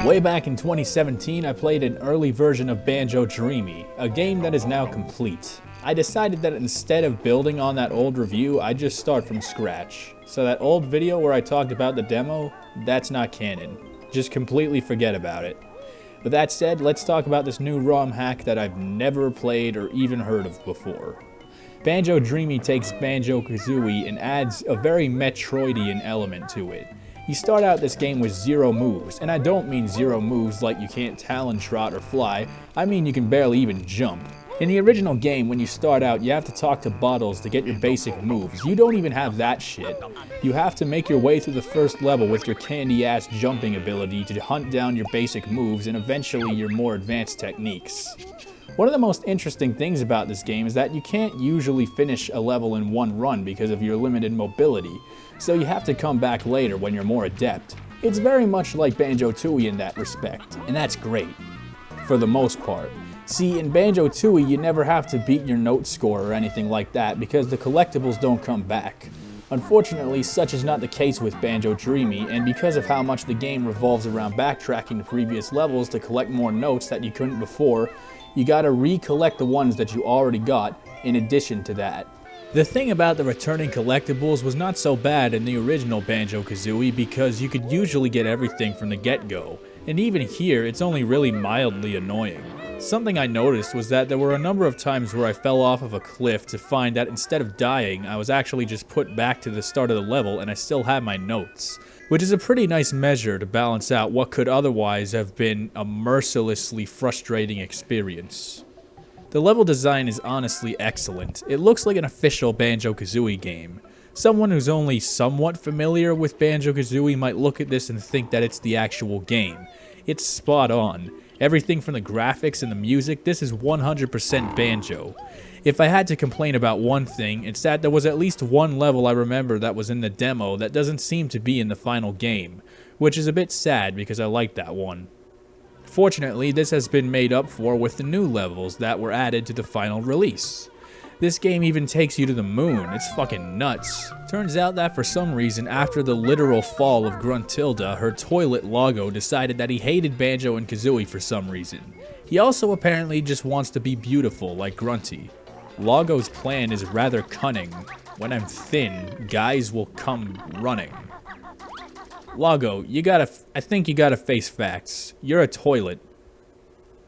Way back in 2017, I played an early version of Banjo Dreamie, a game that is now complete. I decided that instead of building on that old review, I'd just start from scratch. So that old video where I talked about the demo, that's not canon. Just completely forget about it. With that said, let's talk about this new ROM hack that I've never played or even heard of before. Banjo Dreamie takes Banjo-Kazooie and adds a very Metroidian element to it. You start out this game with 0 moves, and I don't mean 0 moves like you can't talon trot or fly, I mean you can barely even jump. In the original game, when you start out, you have to talk to bottles to get your basic moves. You don't even have that shit. You have to make your way through the first level with your candy-ass jumping ability to hunt down your basic moves and eventually your more advanced techniques. One of the most interesting things about this game is that you can't usually finish a level in one run because of your limited mobility, so you have to come back later when you're more adept. It's very much like Banjo-Tooie in that respect, and that's great, for the most part. See, in Banjo-Tooie, you never have to beat your note score or anything like that because the collectibles don't come back. Unfortunately, such is not the case with Banjo Dreamie, and because of how much the game revolves around backtracking to previous levels to collect more notes that you couldn't before, you gotta recollect the ones that you already got in addition to that. The thing about the returning collectibles was not so bad in the original Banjo-Kazooie because you could usually get everything from the get-go, and even here it's only really mildly annoying. Something I noticed was that there were a number of times where I fell off of a cliff to find that instead of dying, I was actually just put back to the start of the level and I still had my notes, which is a pretty nice measure to balance out what could otherwise have been a mercilessly frustrating experience. The level design is honestly excellent. It looks like an official Banjo-Kazooie game. Someone who's only somewhat familiar with Banjo-Kazooie might look at this and think that it's the actual game. It's spot on. Everything from the graphics and the music, this is 100% Banjo. If I had to complain about one thing, it's that there was at least one level I remember that was in the demo that doesn't seem to be in the final game, which is a bit sad because I liked that one. Fortunately, this has been made up for with the new levels that were added to the final release. This game even takes you to the moon, it's fucking nuts. Turns out that for some reason, after the literal fall of Gruntilda, her toilet Loggo decided that he hated Banjo and Kazooie for some reason. He also apparently just wants to be beautiful like Grunty. Loggo's plan is rather cunning. When I'm thin, guys will come running. Loggo, I think you gotta face facts. You're a toilet.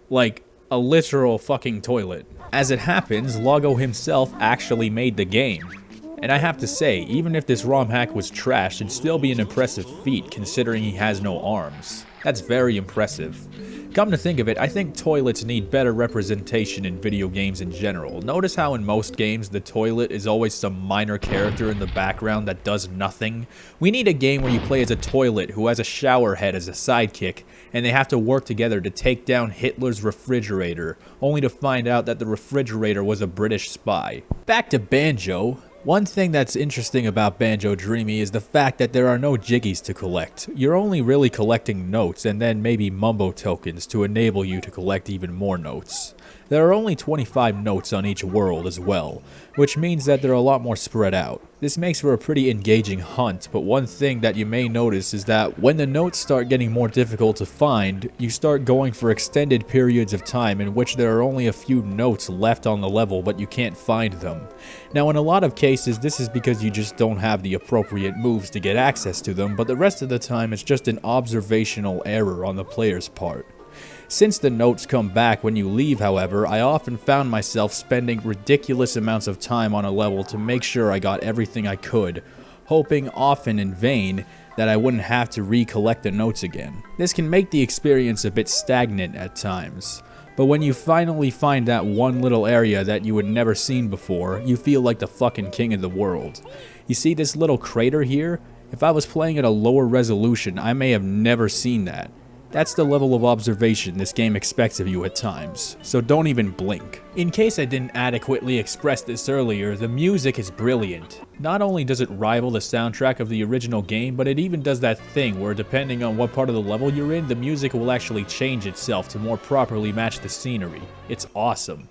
Like, a literal fucking toilet. As it happens, Loggo himself actually made the game. And I have to say, even if this ROM hack was trash, it'd still be an impressive feat considering he has no arms. That's very impressive. Come to think of it, I think toilets need better representation in video games in general. Notice how in most games the toilet is always some minor character in the background that does nothing? We need a game where you play as a toilet who has a shower head as a sidekick, and they have to work together to take down Hitler's refrigerator, only to find out that the refrigerator was a British spy. Back to Banjo. One thing that's interesting about Banjo Dreamie is the fact that there are no jiggies to collect. You're only really collecting notes and then maybe mumbo tokens to enable you to collect even more notes. There are only 25 notes on each world as well, which means that they're a lot more spread out. This makes for a pretty engaging hunt, but one thing that you may notice is that when the notes start getting more difficult to find, you start going for extended periods of time in which there are only a few notes left on the level but you can't find them. Now in a lot of cases this is because you just don't have the appropriate moves to get access to them, but the rest of the time it's just an observational error on the player's part. Since the notes come back when you leave, however, I often found myself spending ridiculous amounts of time on a level to make sure I got everything I could, hoping often in vain that I wouldn't have to recollect the notes again. This can make the experience a bit stagnant at times, but when you finally find that one little area that you had never seen before, you feel like the fucking king of the world. You see this little crater here? If I was playing at a lower resolution, I may have never seen that. That's the level of observation this game expects of you at times, so don't even blink. In case I didn't adequately express this earlier, the music is brilliant. Not only does it rival the soundtrack of the original game, but it even does that thing where depending on what part of the level you're in, the music will actually change itself to more properly match the scenery. It's awesome.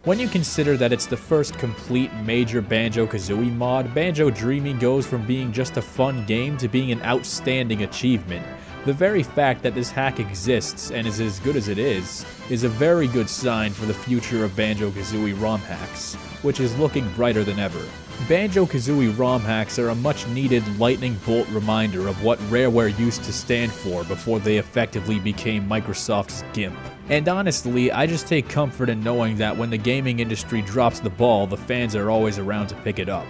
When you consider that it's the first complete major Banjo-Kazooie mod, Banjo Dreamie goes from being just a fun game to being an outstanding achievement, The very fact that this hack exists and is as good as it is a very good sign for the future of Banjo-Kazooie ROM hacks, which is looking brighter than ever. Banjo-Kazooie ROM hacks are a much-needed lightning bolt reminder of what Rareware used to stand for before they effectively became Microsoft's GIMP. And honestly, I just take comfort in knowing that when the gaming industry drops the ball, the fans are always around to pick it up.